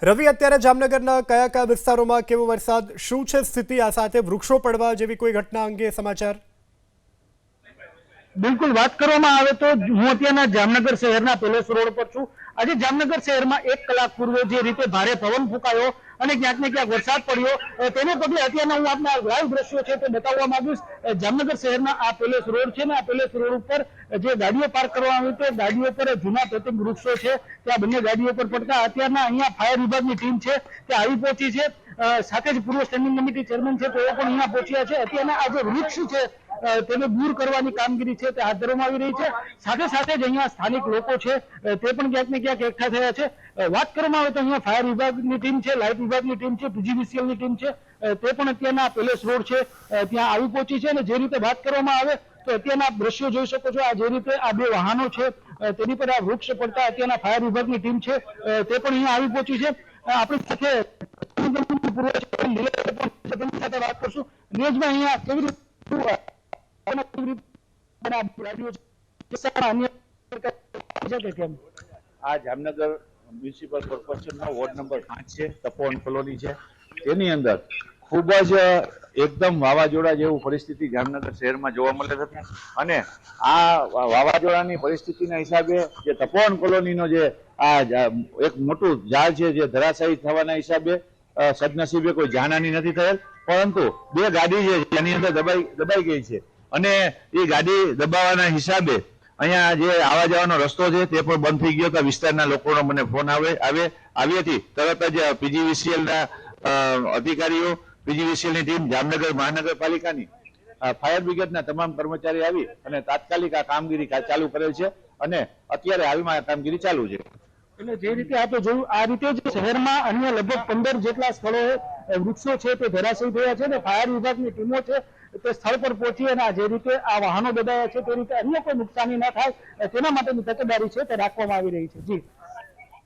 રવિ, અત્યારે જામનગરના કયા કયા વિસ્તારોમાં કેવો વરસાદ, શું છે સ્થિતિ, આ સાથે વૃક્ષો પડવા જેવી કોઈ ઘટના અંગે સમાચાર? બિલકુલ વાત કરવામાં આવે તો હું અત્યારના જામનગર શહેરના પેલેસ રોડ પર છું। આજે જામનગર શહેરમાં 1 કલાક પૂર્વે જે રીતે ભારે પવન ફૂંકાયો અને ક્યાંક ને ક્યાંક વરસાદ પડ્યો તેને પગલે અત્યારના હું આપના લાઈવ દ્રશ્યો છે તે બતાવવા માંગીશ। જામનગર શહેરના આ પેલેસ રોડ છે ને આ પેલેસ રોડ ઉપર જે ગાડીઓ પાર્ક કરવામાં આવી તો ગાડીઓ પર જૂના પ્રતિક વૃક્ષો છે ત્યાં બંને ગાડીઓ પર પડતા અત્યારના અહીંયા ફાયર વિભાગની ટીમ છે તે આવી પહોંચી છે। સાથે જ પૂર્વ સ્ટેન્ડિંગ કમિટી ચેરમેન છે તેઓ પણ અહીંયા પહોંચ્યા છે। અત્યારના આ જે વૃક્ષ છે તેને દૂર કરવાની કામગીરી છે તે હાથ ધરવામાં આવી રહી છે। સાથે સાથે જ અહીંયા સ્થાનિક લોકો છે તે પણ ક્યાંક ને ક્યાંક એકઠા થયા છે। વાત કરવામાં આવે તો અહીંયા ફાયર વિભાગની ટીમ છે, લાઇટ વિભાગની ટીમ છે, પીજીવીસીએલની ટીમ છે તે પણ અત્યારના પેલેસ રોડ છે ત્યાં આવી પહોંચી છે। અને જે રીતે વાત કરવામાં આવે તો અત્યારના આપ દ્રશ્યો જોઈ શકો છો, આ જે રીતે આ બે વાહનો છે તેની પર આ વૃક્ષ પડતા અત્યારના ફાયર વિભાગની ટીમ છે તે પણ અહીંયા આવી પહોંચી છે। આપણી સાથે સાથે વાત કરશું। નીરજભાઈ, અહીંયા કેવી રીતે આ જામનગર મ્યુનિસિપલ કોર્પોરેશનનો વોર્ડ નંબર 5 છે, તપોવન કોલોની છે। તેની અંદર ખૂબ જ એકદમ વાવાઝોડા જેવું પરિસ્થિતિ જામનગર શહેરમાં જોવા મળે છે અને આ વાવાઝોડાની પરિસ્થિતિના હિસાબે જે તપોવન કોલોનીનો જે આ એક મોટું ઝાડ છે જે ધરાશાયી થવાના હિસાબે સદનસીબે કોઈ જાનહાની નથી થયેલ, પરંતુ બે ગાડી છે જેની અંદર દબાઈ ગઈ છે અને એ ગાડી દબાવવાના હિસાબે અહીંયા જે આવવા જવાનો રસ્તો છે તે પણ બંધ થઈ ગયો હતો। વિસ્તારના લોકોનો મને ફોન આવી હતી, તરત જ પીજીવીસીએલના અધિકારીઓ, પીજીવીસીએલની ટીમ, જામનગર મહાનગરપાલિકાની ફાયર બ્રિગેડના તમામ કર્મચારી આવી અને તાત્કાલિક આ કામગીરી ચાલુ કરેલ છે અને અત્યારે હાલમાં આ કામગીરી ચાલુ છે। એટલે જે રીતે આપણે જોયું આ રીતે જ શહેરમાં અન્ય લગભગ 15 જેટલા સ્થળોએ વૃક્ષો છે તે ધરાશાયી થયા છે અને ફાયર વિભાગની ટીમો છે તે સ્થળ પર પહોંચી અને જે રીતે આ વાહનો દબાયા છે તે રીતે અન્ય કોઈ નુકસાની ન થાય તેના માટેની તકેદારી છે તે રાખવામાં આવી રહી છે। જી।